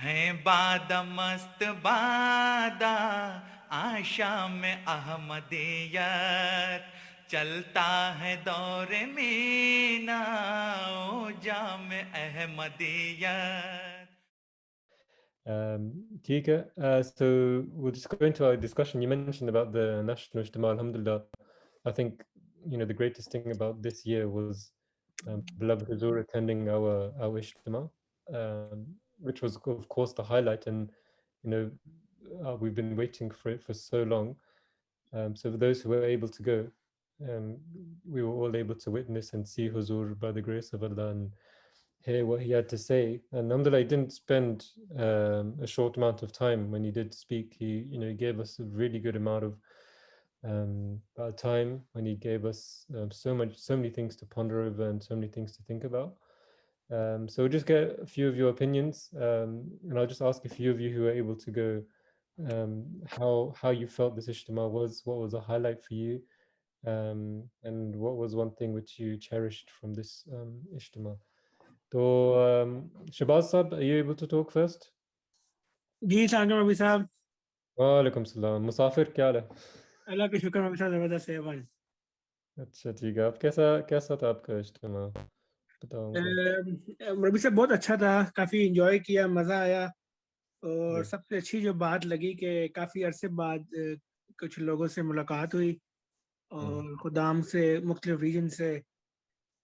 ہیں بادہ مست بادہ آشا میں احمدیت چلتا ہے دور مینا او جام احمدیت. ٹھیک ہے. So we'll just go into our discussion. You mentioned about the National Ijtema. Alhamdulillah, I think the greatest thing about this year was beloved Huzur attending our Ijtema, which was of course the highlight, and we've been waiting for it for so long. So for those who were able to go, we were all able to witness and see Huzur by the grace of Allah and hear what he had to say. And alhamdulillah, he didn't spend a short amount of time. When he did speak, he gave us a really good amount of time, when he gave us so many things to ponder over and so many things to think about. So we'll just get a few of your opinions, and I'll just ask a few of you who were able to go, how you felt this Ijtema was, what was a highlight for you, and what was one thing which you cherished from this Ijtema. So, Shabazz Sab, are you able to talk first? جی السلام علیکم ربی صاحب. وعلیکم السلام. مسافر کیا حال ہے؟ اللہ کا شکر ربی صاحب زبردست ہے. اچھا ٹھیک ہے. آپ کیسا تھا آپ کا اجتماع؟ بتاؤ. ربی صاحب بہت اچھا تھا, کافی انجوائے کیا, مزہ آیا. اور جی. سب سے اچھی جو بات لگی کہ کافی عرصے بعد کچھ لوگوں سے ملاقات ہوئی, اور خدام سے, مختلف ریجن سے,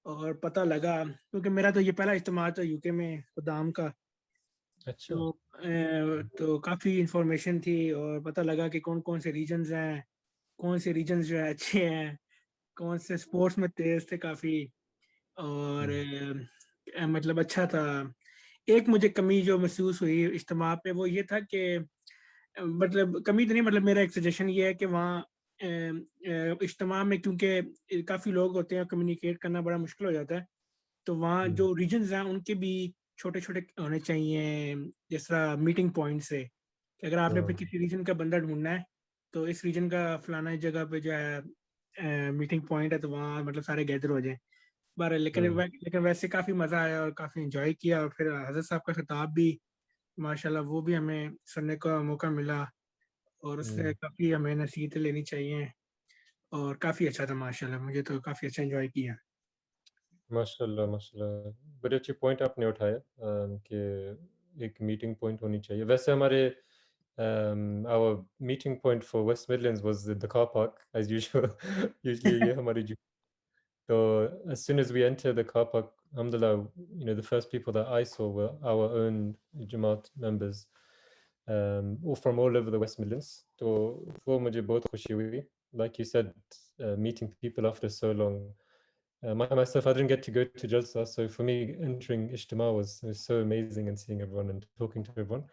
اور پتہ لگا, کیونکہ میرا تو یہ پہلا اجتماع تھا یو کے میں خدام کا. اچھا. تو کافی انفارمیشن تھی, اور پتہ لگا کہ کون کون سے ریجنز ہیں, کون سے ریجنز جو ہے اچھے ہیں, کون سے سپورٹس میں تیز تھے کافی, اور مطلب اچھا تھا. ایک مجھے کمی جو محسوس ہوئی اجتماع پہ وہ یہ تھا کہ مطلب کمی تو نہیں, مطلب میرا ایک سجیشن یہ ہے کہ وہاں اجتماع میں کیونکہ کافی لوگ ہوتے ہیں, کمیونیکیٹ کرنا بڑا مشکل ہو جاتا ہے, تو وہاں جو ریجنز ہیں ان کے بھی چھوٹے چھوٹے ہونے چاہیے, جس طرح میٹنگ پوائنٹ سے, کہ اگر آپ نے اپنے کسی ریجن کا بندہ ڈھونڈنا ہے تو اس ریجن کا فلانا جگہ پہ جو ہے میٹنگ پوائنٹ ہے, تو وہاں مطلب سارے گیدر ہو جائیں. لیکن ویسے کافی مزہ آیا اور کافی انجوائے کیا. اور پھر حضرت صاحب کا خطاب بھی ماشاءاللہ وہ بھی ہمیں سننے کا موقع ملا, اور اس سے کافی ہمیں نصیحتیں لینی چاہیے, اور کافی اچھا تھا ماشاءاللہ. مجھے تو کافی اچھا انجوائے کیا. ماشاء اللہ ماشاء اللہ, بڑے اچھے پوائنٹ آپ نے اٹھایا کہ ایک میٹنگ پوائنٹ ہونی چاہیے. ویسے ہمارے our meeting point for West Midlands was the car park as usual. Usually یہ ہماری so as soon as we entered the car park, alhamdulillah, the first people that I saw were our own Jamaat members, from all over the West Midlands. تو وہ مجھے بہت خوشی ہوئی. Like you said, meeting people after so long. Myself, I didn't get to go to Jalsa, so for me, entering Ijtema was so amazing, and seeing everyone and talking to everyone.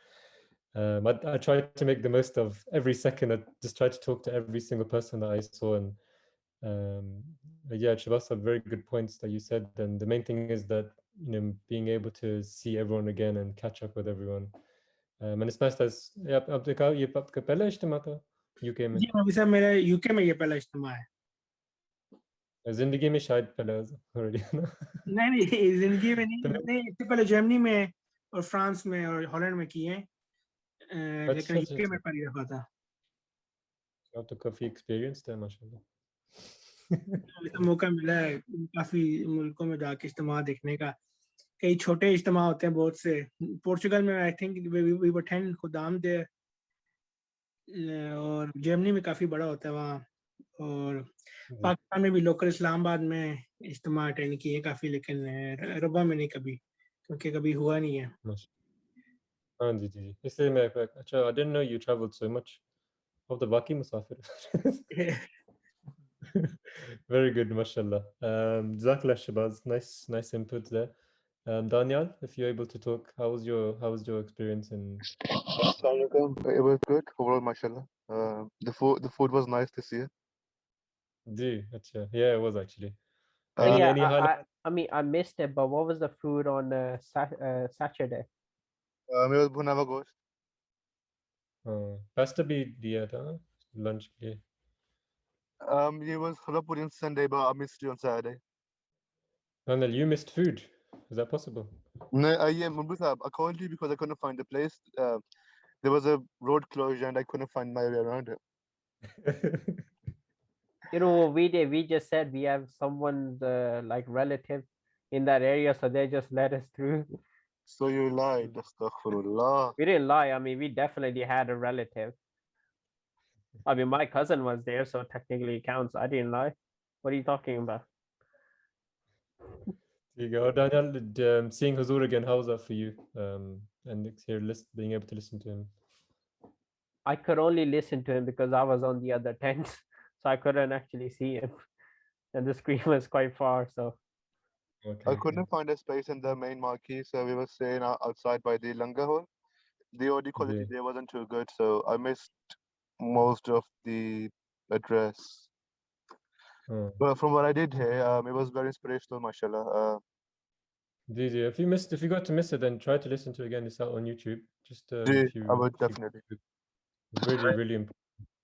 I tried to make the most of every second. I just tried to talk to every single person that I saw, and yeah, Shabazz had very good points that you said. And the main thing is that being able to see everyone again and catch up with everyone. And it's nice that آپ نے کہا یہ آپ کا پہلا اجتماع تھا you کے میں؟ جی مولوی صاحب میرا یو کے میں یہ پہلا اجتماع ہے. زندگی میں شاید پہلا نہیں زندگی میں نہیں, اس سے پہلے جرمنی میں اور فرانس میں اور ہالینڈ میں کیے ہیں, لیکن یو کے میں پہلی دفعہ تھا. آپ تو کافی ایکسپیرینسڈ ہے ماشاء اللہ. موقع ملا ہے کافی ملکوں میں جا کے اجتماع دیکھنے کا. کئی چھوٹے اجتماع ہوتے ہیں بہت سے. پورچوگل میں آئی تھنک وی ور 10 خدام دیر, اور جرمنی میں کافی بڑا ہوتا ہے وہاں, اور پاکستان میں بھی لوکل اسلام آباد میں اجتماع اٹینڈ کیے کافی, لیکن ربا میں نہیں کبھی, کیونکہ کبھی ہوا نہیں ہے. ہاں جی جی, اس لیے میں اچھا I didn't know you traveled so much. اب تو باقی مسافر. Very good, mashallah. Jazakallah Shabazz, nice input there. Daniel, if you're able to talk, how was your experience in? Assalamualaikum. It was good overall, mashallah. The food was nice this year. Ji, acha. Yeah, it was actually. Any highlight? I mean, I missed it, but what was the food on Saturday? It was bhuna hua gosht. Pasta bhi diya tha lunch ke liye. It was Khuddam on Sunday, but I missed it on Saturday. Daniel, you missed food. Is that possible? No, yeah, Mumbu Sahab, I called you because I couldn't find the place. There was a road closure and I couldn't find my way around it. You know what we did? We just said we have someone's like relative in that area, so they just let us through. So you lied. Astaghfirullah. We didn't lie. I mean, we definitely had a relative. I mean, my cousin was there, so technically it counts. I didn't lie. What are you talking about? There you go. Daniel, seeing Huzur again, how's that for you? And here, being able to listen to him. I could only listen to him because I was on the other tent, so I couldn't actually see him, and the screen was quite far. So Okay. I couldn't find a space in the main marquee, so we were staying outside by the Langar hall. The audio quality there wasn't too good, so I missed most of the address. But from what I did here, it was very inspirational, mashallah. If you got to miss it, then try to listen to it again. It's out on YouTube. Just I would definitely. Really important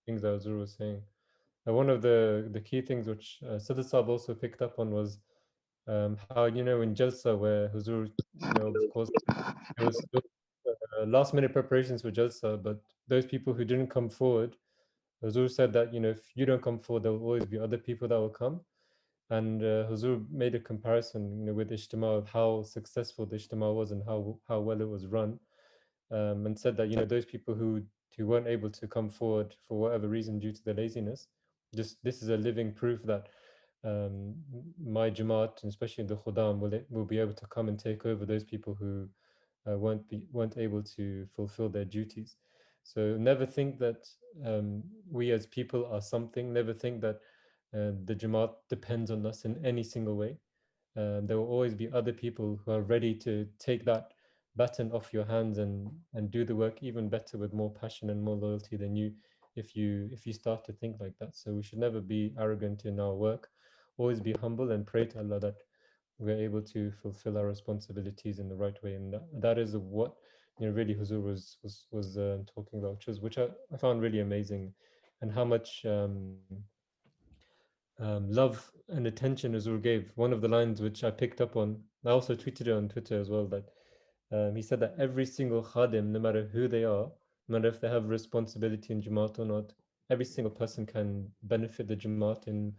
things that Huzur was saying. One of the key things which Sadr Saab also picked up on was how, you know, in Jalsa, where Huzur, you know, of course, there was last minute preparations for Jalsa, but those people who didn't come forward, Huzur said that, you know, if you don't come forward, there will always be other people that will come. And Huzur made a comparison, you know, with Ijtema, of how successful the Ijtema was and how well it was run, and said that, you know, those people who weren't able to come forward for whatever reason due to their laziness, this is a living proof that my Jamaat, and especially the Khuddam, will be able to come and take over those people who weren't able to fulfill their duties. So never think that we as people are something. Never think that the Jamaat depends on us in any single way. There will always be other people who are ready to take that baton off your hands and do the work even better with more passion and more loyalty than you, if you start to think like that. So we should never be arrogant in our work. Always be humble and pray to Allah that we're able to fulfill our responsibilities in the right way. And that is what, you know, really Huzur was talking about, which I found really amazing, and how much love and attention Huzur gave. One of the lines which I picked up on, I also tweeted it on Twitter as well, that he said that every single khadim, no matter who they are, no matter if they have responsibility in Jamaat or not, every single person can benefit the Jamaat in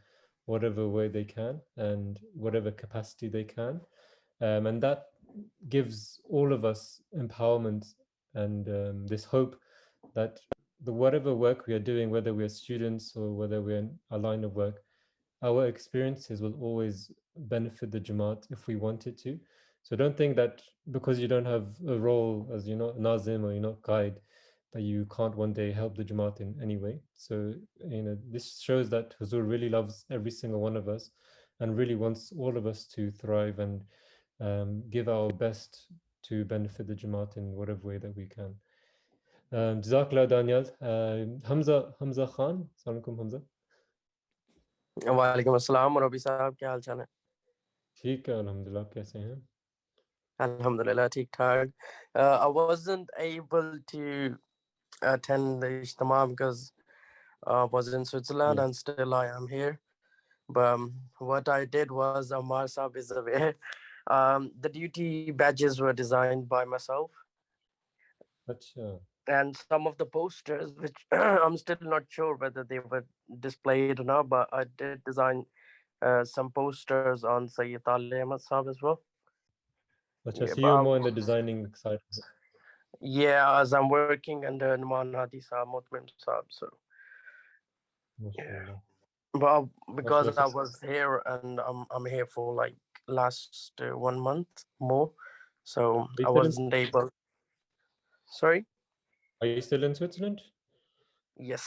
whatever way they can and whatever capacity they can. And that gives all of us empowerment and this hope that whatever work we are doing, whether we're students or whether we're in a line of work, our experiences will always benefit the Jamaat if we want it to. So don't think that because you don't have a role as you're not Nazim or you're not guide, that you can't one day help the Jamaat in any way. So, you know, this shows that Huzur really loves every single one of us and really wants all of us to thrive and give our best to benefit the Jamaat in whatever way that we can. Jazakallah Daniel. Hamza Khan. Assalamu alaikum, Hamza. वालेकुम अस्सलाम रबी साहब क्या हाल चाल है ठीक है अल्हम्दुलिल्लाह कैसे हैं अल्हम्दुलिल्लाह ठीक ठाक I wasn't able to attend the Ijtema because I was in Switzerland and still I am here but what I did was Amar Saab is aware the duty badges were designed by myself अच्छा and some of the posters which I'm still not sure whether they were displayed or not but I did design some posters on Sayyid Ali Ahmad Saab as well. अच्छा so you're more in the designing side of it. Yeah, as I'm working under Numan Hadi Saab, Mutmin Saab, so Mashallah. but because Mashallah. I was here and I'm here for like last 1 month more, so I wasn't able. Sorry. Are you still in Switzerland? Yes.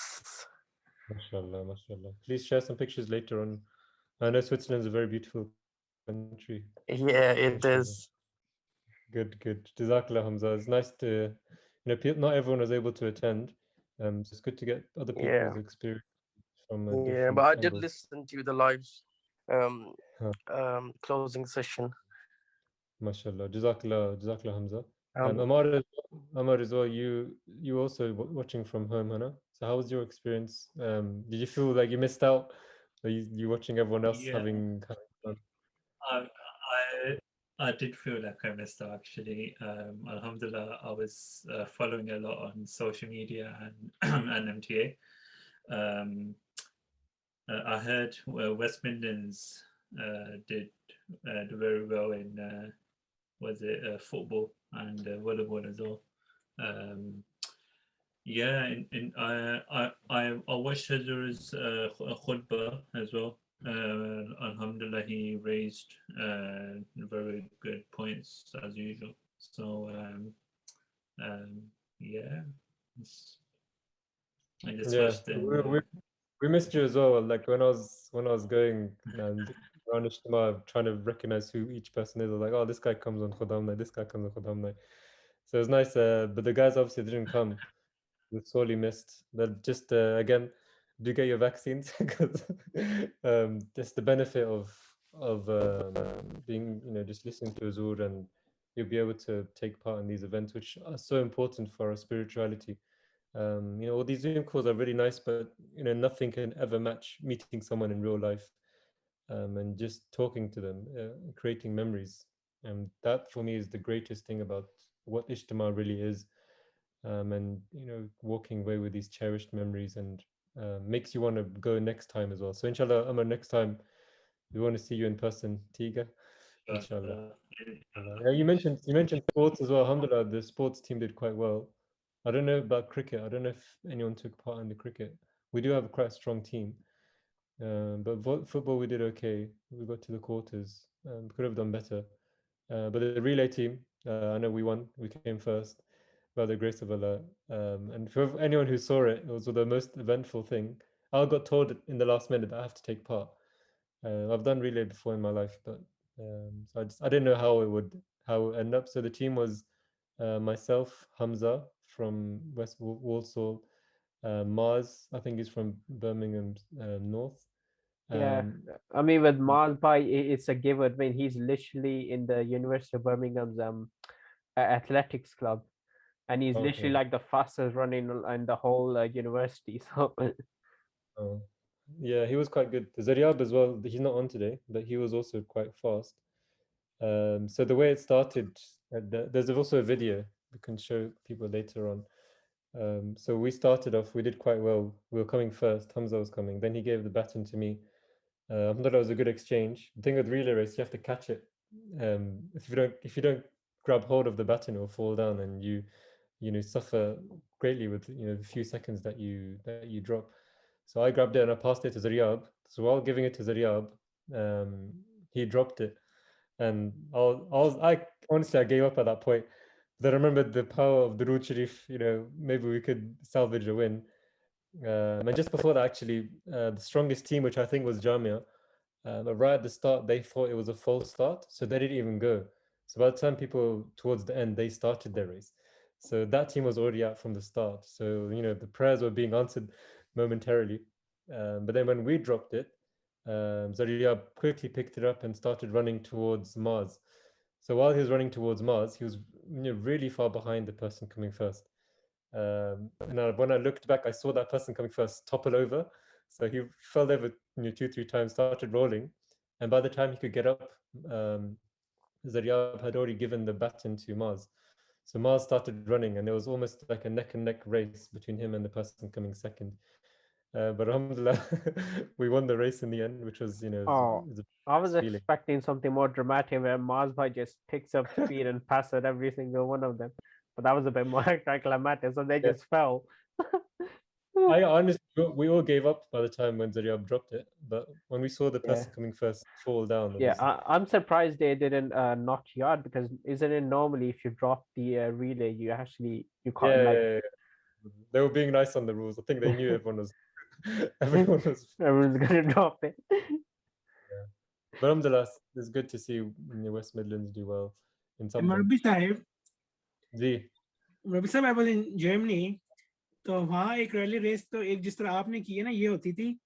Mashallah, mashallah. Please share some pictures later on. I know Switzerland is a very beautiful country. Yeah, it is. Good. Jazakallah Hamza. It's nice to, you know, not everyone was able to attend. So it's good to get other people's experience from different yeah, but I did angles. listen to the live closing session. Mashallah. Jazakallah Hamza. Amar as well, you also watching from home, Hannah. So how was your experience? Did you feel like you missed out? Or you watching everyone else having fun? I did feel like I missed out actually. Alhamdulillah, I was following a lot on social media and and MTA. I heard West Midlands did do very well in was it football and volleyball as well. Yeah, I watched Hazar's khutbah as well. Alhamdulillah, he raised very good points as usual. So yeah, I just watched it. We missed you as well. Like when I was going and around Ijtema trying to recognize who each person is, I was like, oh, this guy comes on Khuddam night, this guy comes on Khuddam night. So it was nice, but the guys obviously didn't come. We sorely missed. But just again, do get your vaccines because just the benefit of being, just listening to Azur, and you'll be able to take part in these events, which are so important for our spirituality. All these Zoom calls are really nice, but nothing can ever match meeting someone in real life, and just talking to them, creating memories. And that for me is the greatest thing about what Ijtema really is. And walking away with these cherished memories, and makes you want to go next time as well. So inshallah, Amar, next time we want to see you in person, Tiga. Inshallah. Yeah, you mentioned sports as well. Alhamdulillah, the sports team did quite well. I don't know about cricket. I don't know if anyone took part in the cricket. We do have a quite strong team, but football we did okay. We got to the quarters. Could have done better. But the relay team, I know we won. We came first by the grace of Allah. And for anyone who saw it, it was the most eventful thing. I got told in the last minute that I have to take part. I've done relay before in my life, but so I didn't know how it would end up. So the team was myself, Hamza from West Walsall, Mars, I think he's from Birmingham North. Yeah, I mean with Mars by it's a given. I mean he's literally in the University of Birmingham's athletics club, and he's literally like the fastest running in the whole university. So yeah, he was quite good. Zaryab as well. He's not on today, but he was also quite fast. So the way it started, there's also a video we can show people later on. So we started off, we did quite well. We were coming first. Hamza was coming. Then he gave the baton to me. I thought that was a good exchange. The thing with relay race, you have to catch it. If you don't grab hold of the baton, it will fall down, and you suffer greatly with the few seconds that you drop. So I grabbed it and I passed it to Zaryab. So while giving it to Zaryab, he dropped it, and I honestly gave up at that point. But I remembered the power of Durood Sharif. Maybe we could salvage a win. And just before that, actually, the strongest team, which I think was Jamia, right at the start, they thought it was a false start, so they didn't even go. So by the time people towards the end, they started their race. So that team was already out from the start. So the prayers were being answered momentarily. But then when we dropped it, Zaryab quickly picked it up and started running towards Mars. So while he was running towards Mars, he was really far behind the person coming first. And when I looked back, I saw that person coming first topple over. So he fell over 2-3 times, started rolling. And by the time he could get up, Zaryab had already given the baton to Mars. So Mars started running, and it was almost like a neck and neck race between him and the person coming second. But alhamdulillah, we won the race in the end, which was, I was expecting something more dramatic where Mars by just picks up speed and passes every single one of them. But that was a bit more anticlimactic, so they just fell. I honestly, we all gave up by the time when Zaryab dropped it. But when we saw the person coming first fall down, I'm surprised they didn't knock you out, because isn't it normally if you drop the relay, you can't They were being nice on the rules. I think they knew everyone's gonna drop it. But alhamdulillah, it's good to see West Midlands do well in something. Murabbi Sahib, I was in Germany. तो वहाँ एक rally race तो एक जिस तरह आपने की है ना, ये होती थी,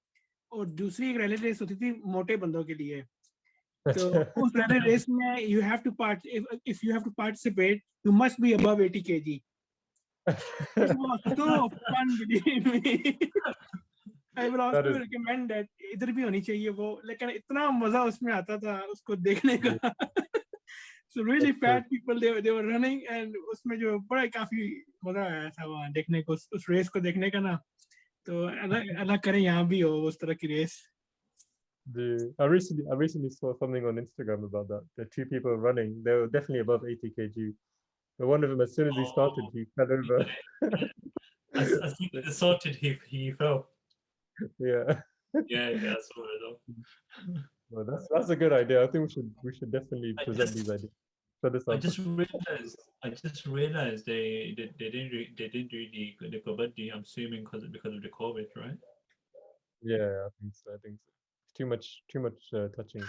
और दूसरी एक रैली रेस होती थी मोटे बंदों के लिए. तो उस रैली रेस में if you have to participate, you must be above 80 kg. It was so fun, believe me. I will also recommend that इधर भी होनी चाहिए वो, लेकिन इतना मजा उसमें आता था उसको देखने का. So really fat people, they were running, and उसमें जो बड़ा काफी मजा आया था वहाँ देखने को, उस रेस को देखने का ना. तो अल्लाह करे यहाँ भी हो उस तरह की race. I recently saw something on Instagram about that. The two people running, they were definitely above 80 kg. But one of them, as soon as he started, he fell over. I think it sorted he fell. Yeah. Yeah, I saw it though. Well, that's a good idea. I think we should definitely present these ideas. I just realized they didn't do the kabaddi. I'm assuming because of the COVID, right? Yeah, I think so. It's too much touching.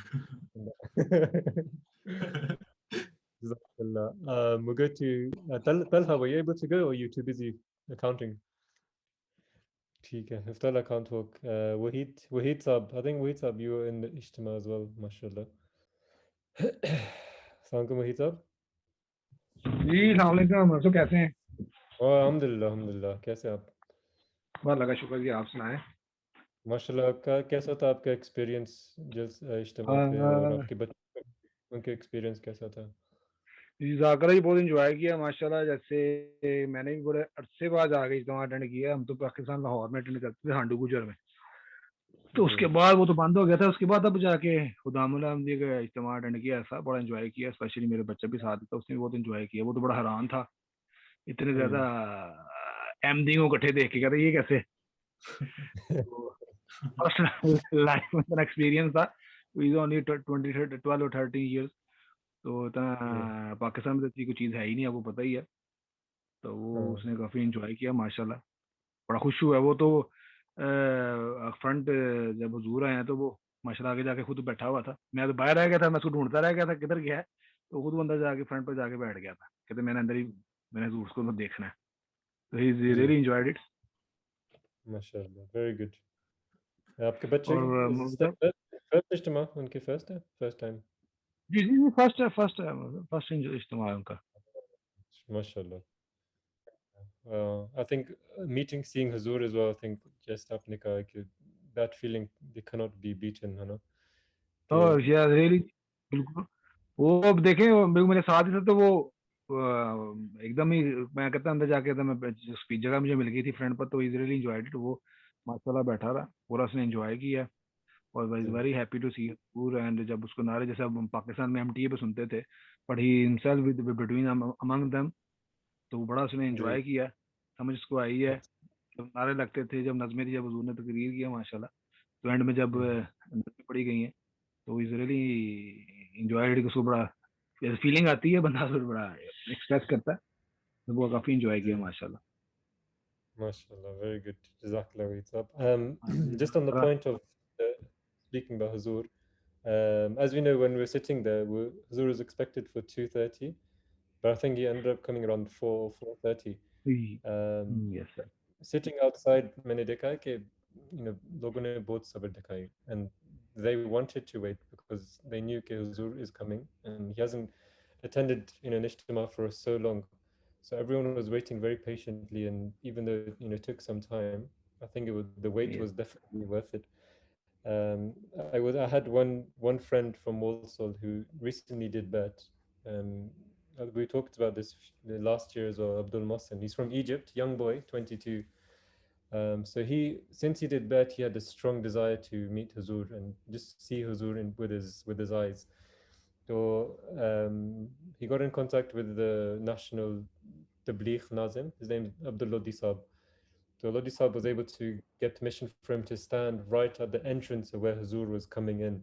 We'll go to Talha. Were you able to go, or are you too busy accounting? ठीक है, Talha can't talk. Wahid Saab. I think Wahid Saab, you were in the Ijtema as well, mashallah. Assalamualaikum Wahid Saab. जी अस्सलाम वालेकुम, तो कैसे हैं? अल्हम्दुलिल्लाह, कैसे आप? बहुत लगा, शुक्र जी, आप सुनाएं. माशाल्लाह, कैसा था आपका एक्सपीरियंस इज्तिमा पे, और आपके बच्चे उनके एक्सपीरियंस कैसा था? जी जाकरा जी बहुत इंजॉय किया माशाल्लाह. जैसे मैंने भी बड़े अरसे बाद आगे इज्तिमा अटेंड किया. हम तो पाकिस्तान लाहौर में अटेंड करते थे, हांडू गुजर में. तो उसके बाद वो तो बंद हो गया था. उसके बाद अब जाके खुदामुल्लाह हमदी का इज्तिमा अटेंड किया. ऐसा बड़ा इंजॉय किया. स्पेशली मेरे बच्चा भी साथ था, उसने बहुत इंजॉय किया. वो तो बड़ा हैरान था, इतने ज्यादा एमडी को इकट्ठे देख के. कहते ये कैसे? फर्स्ट लाइफ में एक्सपीरियंस था. इज ओनली 12 और 13 इयर्स. तो पाकिस्तान में तो कोई चीज़ है ही नहीं, आपको पता ही है. तो वो उसने काफ़ी इंजॉय किया माशाल्लाह. बड़ा खुश हुआ वो तो. फ्रंट जब हुजूर आए हैं तो वो माशाल्लाह आगे जाके खुद बैठा हुआ था. मैं तो बाहर रह गया था, मैं उसको ढूंढता रह गया था किधर गया है. तो खुद अंदर जाके फ्रंट पर जाके बैठ गया था. कहते मैंने अंदर ही, मैंने हुजूर को देखना है. तो ही रियली एंजॉयड इट माशाल्लाह. Very good. आपके बच्चे फर्स्ट इज्तिमा उनके फर्स्ट टाइम? जी जी फर्स्ट इज्तिमा है उनका. माशाल्लाह. I think seeing Huzur as well, I think just आपने कहा कि that feeling they cannot be beaten, है ना? Oh yeah, really, बिल्कुल. वो अब देखें, वो मेरे साथ ही था, तो वो एकदम ही, मैं कहता अंदर जाके था, मैं जगह मुझे मिल गई थी फ्रंट पर. तो इज रियली एंजॉयड इट. वो माशाल्लाह बैठा रहा पूरा, उसने एंजॉय किया. और वाज वेरी हैप्पी टू सी पूर. एंड जब उसको नारे, जैसे हम पाकिस्तान में एमटीए पे सुनते थे, but he himself with between among them. तो वो बड़ा उसने एंजॉय किया. समझ उसको आई है. जब नारे लगते थे, जब नज़में थी, जब हुजूर ने तकरीर किया माशाल्लाह, तो एंड में जब नज़में पढ़ी गई हैं, तो इज रियली एंजॉयड. उसको बड़ा फीलिंग आती है, बंदा फिर बड़ा एक्सप्रेस करता है. तो वो काफ़ी एंजॉय किया माशाल्लाह. Mashallah, very good. Jazakallah. Just on the point of speaking about Huzur, as we know, when we're sitting there, Huzur was expected for 2:30, but I think he ended up coming around 4:30. Yes sir. Sitting outside, मैंने देखा कि लोगों ने बहुत सब्र दिखाई, and they wanted to wait because they knew कि Huzur is coming, and he hasn't attended an Ijtema for so long. So everyone was waiting very patiently, and even though it took some time, I think the wait was definitely worth it. I had one friend from Walsall who recently did bet. We talked about this last year as well. Abdul Mohsen, he's from Egypt, young boy, 22. So since he did bet, he had a strong desire to meet Huzur and just see Huzur with his eyes. So he got in contact with the national Tabligh Nazim. His name is Abdul Lodi Saab. So Lodi Saab was able to get permission for him to stand right at the entrance of where Huzur was coming in.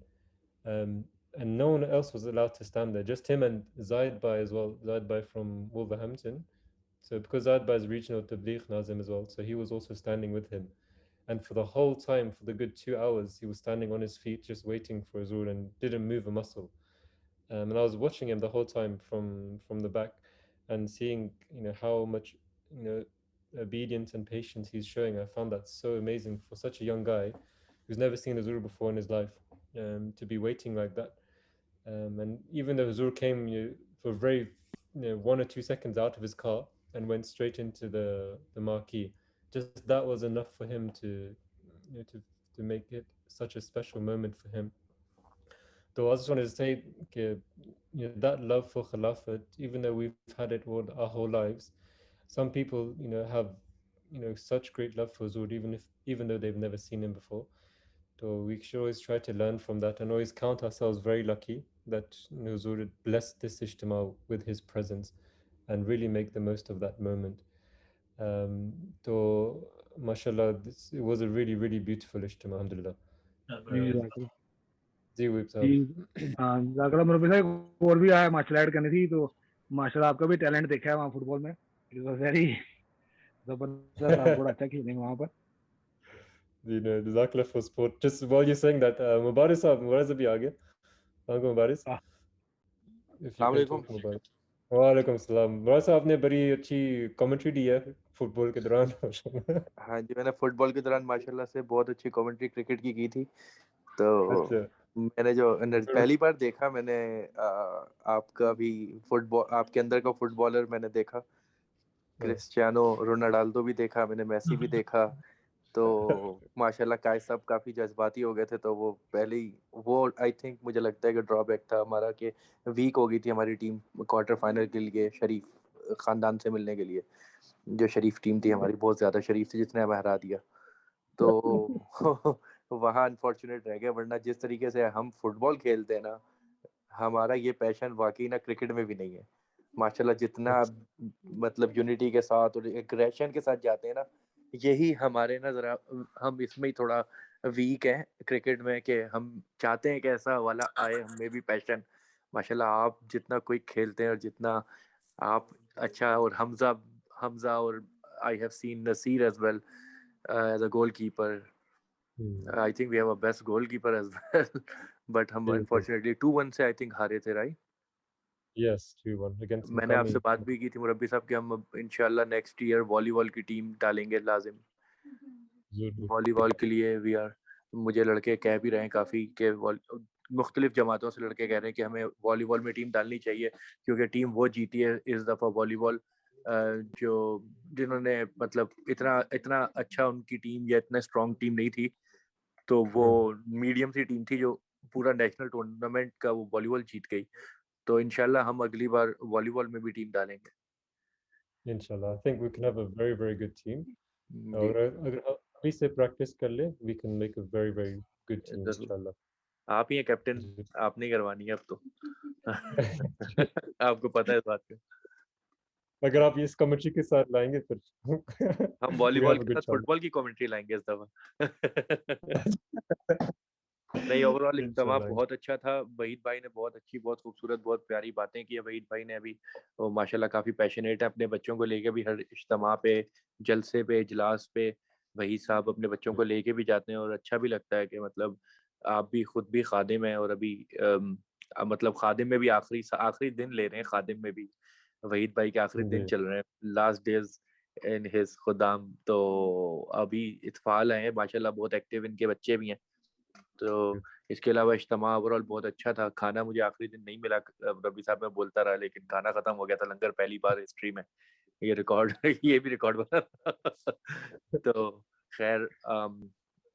And no one else was allowed to stand there, just him and Zaid Bai as well. Zaid Bai from Wolverhampton. So because Zaid Bai is regional Tabligh Nazim as well, so he was also standing with him. And for the whole time, for the good 2 hours, he was standing on his feet just waiting for Huzur and didn't move a muscle. And I was watching him the whole time from the back and seeing how much obedience and patience he's showing. I found that so amazing for such a young guy who's never seen Huzur before in his life, to be waiting like that. And even though Huzur came for very 1 or 2 seconds out of his car and went straight into the marquee, just that was enough for him to make it such a special moment for him. So I just wanted to say that love for Khilafat, even though we've had it all our whole lives, some people, have, such great love for Huzur, even though they've never seen him before. So we should always try to learn from that and always count ourselves very lucky that Huzur had blessed this Ijtema with his presence and really make the most of that moment. So, mashallah, it was a really, really beautiful Ijtema, alhamdulillah. Ji Bro, जज़ाकल्लाह जी, Wahib जी साहब. हाँ जज़ाकल्लाह मुरब्बी साहब और भी आया माशाल्लाह add करनी थी तो माशाल्लाह आपका भी टैलेंट देखा है वहाँ फुटबॉल में इट वाज वेरी जबरदस्त आप बड़ा अच्छा खेले वहाँ पर Jazakallah for sport. Just while you're saying that, Mubarak sahab, Mubarak bhi aa gaya. Assalamualaikum Mubarak. Ah, If you can talk Mubarak. Waalaikum salam. Mubarak sahab आपने बड़ी अच्छी कमेंट्री दी है फुटबॉल के दौरान. हाँ जी, मैंने फुटबॉल के दौरान माशाल्लाह से बहुत अच्छी कमेंट्री क्रिकेट की थी। तो अच्छा. मैंने जो पहली बार देखा मैंने आपका भी फुटबॉल, आपके अंदर का फुटबॉलर मैंने देखा, क्रिस्टियानो रोनाल्डो भी देखा मैंने, मेसी भी देखा। तो माशाल्लाह कायस साहब काफ़ी जज्बाती हो गए थे, तो वो पहले ही वो आई थिंक मुझे लगता है कि ड्रॉबैक था हमारा कि वीक हो गई थी हमारी टीम क्वार्टर फाइनल के लिए शरीफ ख़ानदान से मिलने के लिए। जो शरीफ टीम थी हमारी बहुत ज़्यादा शरीफ थी जिसने हमें हरा दिया, तो वहाँ अनफॉर्चुनेट रह गया। वरना जिस तरीके से हम फुटबॉल खेलते हैं ना, हमारा ये पैशन वाकई ना क्रिकेट में भी नहीं है माशाल्लाह। जितना मतलब यूनिटी के साथ और एग्रेशन के साथ जाते हैं ना, यही हमारे ना ज़रा हम इसमें ही थोड़ा वीक हैं क्रिकेट में, कि हम चाहते हैं कि ऐसा वाला आए हमें भी पैशन। माशाल्लाह आप जितना कोई खेलते हैं और जितना आप अच्छा, और हमजा हमजा और I have seen Naseer as well as a goalkeeper. I think we have a best goalkeeper as well, but हम अनफॉर्चुनेटली 2-1 से आई थिंक हारे थे, राइट? Yes, 2-1 against मैंने आपसे incoming. बात भी की थी मुरब्बी साहब कि हम इंशाल्लाह नेक्स्ट ईयर वॉलीबॉल की टीम डालेंगे लाजिम। वॉलीबॉल के लिए वी आर, मुझे लड़के कह भी रहे हैं काफ़ी कि मुख्तलिफ जमातों से लड़के कह रहे हैं कि हमें वॉलीबॉल में टीम डालनी चाहिए, क्योंकि टीम वो जीती है इस दफ़ा वॉलीबॉल जो जिन्होंने मतलब इतना इतना अच्छा उनकी टीम या इतना स्ट्रॉन्ग टीम नहीं थी, तो वो मीडियम सी टीम थी जो पूरा नेशनल टूर्नामेंट का वो वॉलीबॉल जीत गई। तो इंशाल्लाह हम अगली बार वॉलीबॉल में भी टीम डालेंगे Inshallah, I think we can have a very, very good team. जी। और अगर अभी से प्रैक्टिस कर ले, we can make a very, very good team, जरूर, inshallah. आप ही हैं कैप्टन, आप नहीं करवानी है अब तो आपको पता है इस बात का। अगर आप इस कमेंट्री के साथ लाएंगे फिर हम we वॉलीबॉल have a के good साथ chance. फुटबॉल की कमेंट्री लाएंगे इस दफा नहीं, ओवरऑल इज्तिमा इंशाल्लाह. बहुत अच्छा था। वहीद भाई ने बहुत अच्छी, बहुत खूबसूरत, बहुत प्यारी बातें की है। वहीद भाई ने अभी वो माशाल्लाह काफ़ी पैशनेट है अपने बच्चों को लेके भी, हर इज्तिमा पे, जलसे पे, इजलास पे वहीद साहब अपने बच्चों को लेके भी जाते हैं। और अच्छा भी लगता है कि मतलब आप भी खुद भी खादिम हैं और अभी मतलब खादिम में भी आखिरी दिन ले रहे हैं, खादिम में भी वहीद भाई के आखिरी दिन चल रहे हैं, लास्ट डेज इन हिज खुदाम। तो अभी इत्फाल हैं माशाल्लाह, बहुत एक्टिव इनके बच्चे भी हैं। तो इसके अलावा इज्तिमा ओवरऑल बहुत अच्छा था। खाना मुझे आखिरी दिन नहीं मिला, रबी साहब मैं बोलता रहा, लेकिन खाना खत्म हो गया था। लंगर पहली बार हिस्ट्री में, ये रिकॉर्ड ये भी रिकॉर्ड बना तो खैर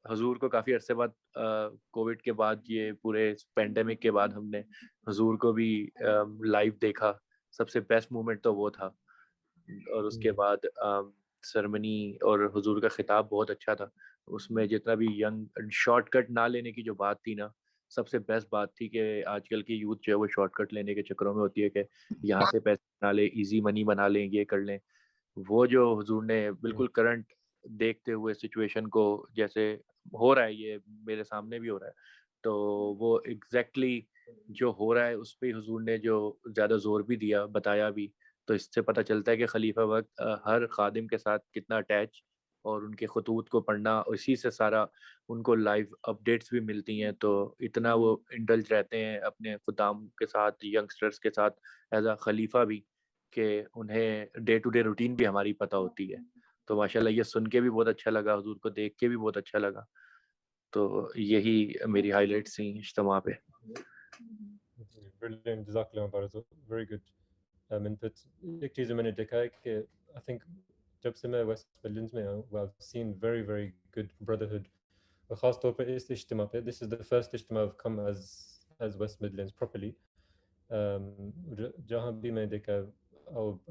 हजूर को काफ़ी अरसे बाद कोविड के बाद, ये पूरे पेंडेमिक के बाद हमने हजूर को भी लाइव देखा। सबसे बेस्ट मोमेंट तो वो था। और उसके बाद सेरेमनी और हुजूर का खिताब बहुत अच्छा था। उसमें जितना भी यंग शॉर्टकट ना लेने की जो बात थी ना, सबसे बेस्ट बात थी कि आजकल की यूथ जो है वो शॉर्टकट लेने के चक्करों में होती है कि यहाँ से पैसे बना ले, इजी मनी बना लें, ये कर लें। वो जो हुजूर ने बिल्कुल करंट देखते हुए सिचुएशन को, जैसे हो रहा है ये मेरे सामने भी हो रहा है, तो वो एग्जैक्टली जो हो रहा है उस पर हुजूर ने जो ज़्यादा जोर भी दिया, बताया भी। तो इससे पता चलता है कि खलीफा वक्त हर खादिम के साथ कितना अटैच, और उनके खतूत को पढ़ना, इसी से सारा उनको लाइव अपडेट्स भी मिलती हैं। तो इतना वो इंडल्ज रहते हैं अपने खुदाम के साथ, यंगस्टर्स के साथ एज अ खलीफा भी, कि उन्हें डे टू डे रूटीन भी हमारी पता होती है। तो माशाल्लाह ये सुन के भी बहुत अच्छा लगा, हुजूर को देख के भी बहुत अच्छा लगा। तो यही मेरी हाइलाइट्स थी इज्तिमा पे। Brilliant, Jazakallah Mubarak, very good input. एक चीज़ जो मैंने देखा है कि I think जब से मैं वेस्ट मिडलैंड्स में हूँ, I've seen very, very good brotherhood. और ख़ास तौर पे इस इज्तिमा पे, this is the first इज्तिमा I've come as as West Midlands properly. जहाँ भी मैं देखा,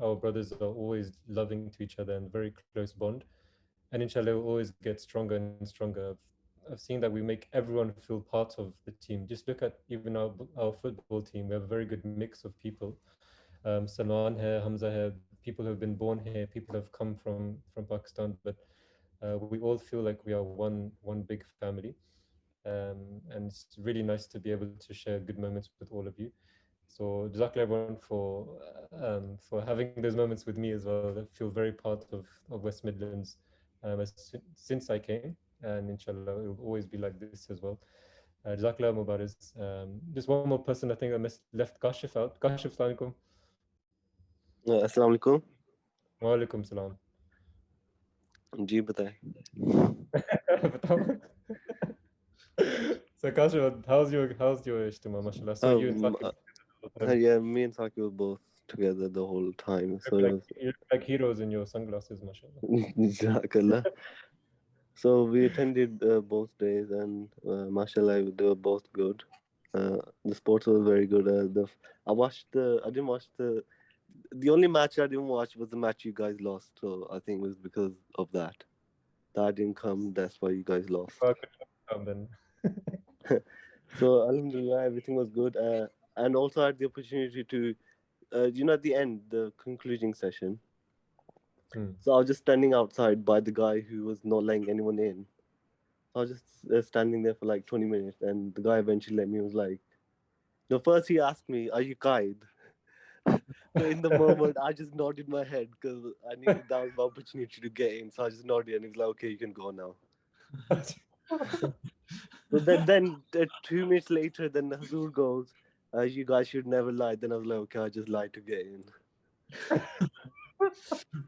our brothers are always loving to each other and very close bond, and inshallah will always get stronger and stronger. I've seen that we make everyone feel part of the team. Just look at even our football team. We have a very good mix of people. Salman here, Hamza here, people who have been born here, people who have come from Pakistan, but we all feel like we are one big family. And it's really nice to be able to share good moments with all of you. So Jazakallah everyone for having those moments with me as well. I feel very part of West Midlands since I came, and inshallah it will always be like this as well. Jazakallah Mubarak. Just one more person I think I left Kashif out. Kashif, Assalamu alaikum. अस्सलाम वालेकुम Wa alaikum salam. जी बताएं बताओ. So Kashif, how's your Ijtema, mashallah? So you and Saqib all the time. yeah, me and Saki were both together the whole time, so it You look like heroes in your sunglasses, mashallah. was Jazakallah. So we attended both days, and mashallah they were both good. The sports was very good. I didn't watch the only match I didn't watch was the match you guys lost, so I think it was because of that I didn't come. That's why you guys lost. Well, good job then. So alhamdulillah, everything was good, and also I had the opportunity to at the end, the concluding session. So I was just standing outside by the guy who was not letting anyone in. I was just standing there for like 20 minutes, and the guy eventually let me. Was like, no, first he asked me, "Are you guide?" So in the moment, I just nodded my head because I knew that was my opportunity to get in. So I just nodded, and he was like, "Okay, you can go now." So then 2 minutes later, then Hazur goes, "You guys should never lie." Then I was like, "Okay, I just lied to get in."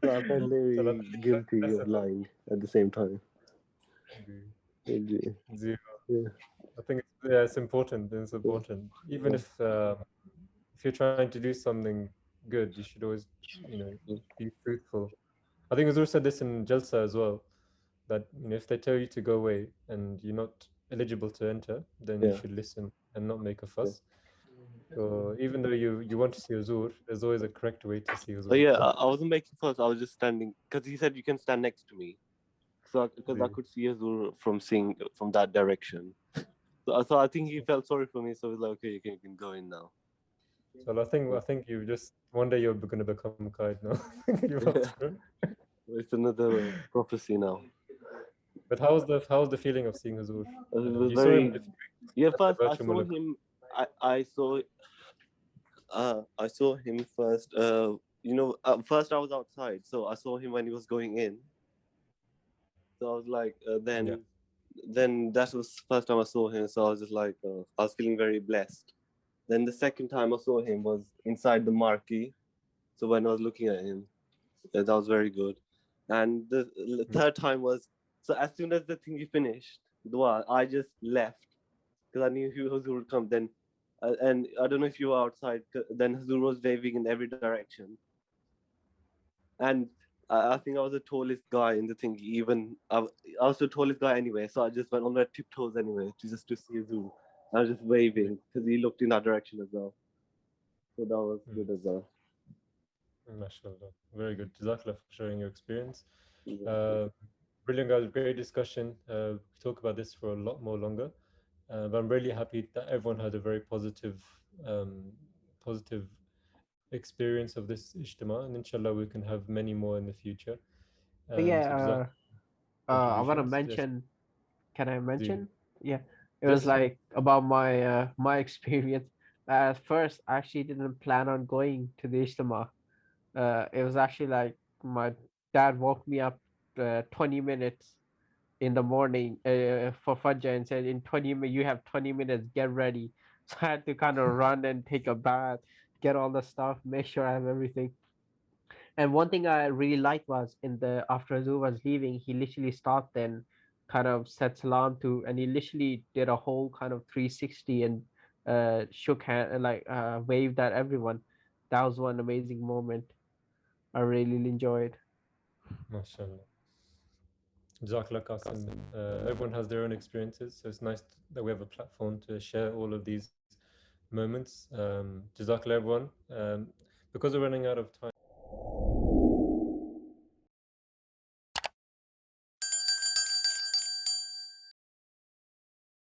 So I felt very guilty of lying at the same time. Zero. I think it's important. It's important. Even if you're trying to do something good, you should always, be truthful. I think Azur said this in Jalsa as well, that if they tell you to go away and you're not eligible to enter, then you should listen and not make a fuss. So even though you want to see Azur, there's always a correct way to see Azur. Oh yeah, I wasn't making fuss. I was just standing because he said you can stand next to me, so because I could see Azur from that direction. So I think he felt sorry for me. So he's like, "Okay, you can go in now." So I think you just one day you're going to become Qaid now. It's another prophecy now. But how's the feeling of seeing Hazur? It was You saw him. First I saw him. I saw him first. First I was outside, so I saw him when he was going in. So I was like, then that was the first time I saw him. So I was just like, I was feeling very blessed. Then the second time I saw him was inside the marquee. So when I was looking at him, that was very good. And the third time was, so as soon as the thingy finished, dua, I just left because I knew Hazur would come. Then, and I don't know if you were outside. Then Hazur was waving in every direction, and I think I was the tallest guy in the thingy. Even I was the tallest guy anyway, so I just went on my tiptoes anyway just to see Hazur. I was just waving because he looked in that direction as well. So that was good as well. MashaAllah. Very good. Jazakallah for sharing your experience. Brilliant, guys. Great discussion. We talk about this for a lot more longer. But I'm really happy that everyone had a very positive experience of this Ijtema. And inshallah, we can have many more in the future. I want to mention, can I mention? Yeah. It was Yes. like about my experience. At first, I actually didn't plan on going to the Ijtema. It was actually like my dad woke me up 20 minutes in the morning for Fajr and said, in 20 minutes, you have 20 minutes, get ready. So I had to kind of run and take a bath, get all the stuff, make sure I have everything. And one thing I really liked was after Azur was leaving, he literally stopped and kind of said salam to, and he literally did a whole kind of 360 and shook hand and waved at everyone. That was one amazing moment. I really enjoyed. MashaAllah. Jazakallah Qasim. Everyone has their own experiences, so it's nice that we have a platform to share all of these moments. Jazakallah everyone. Because we're running out of time.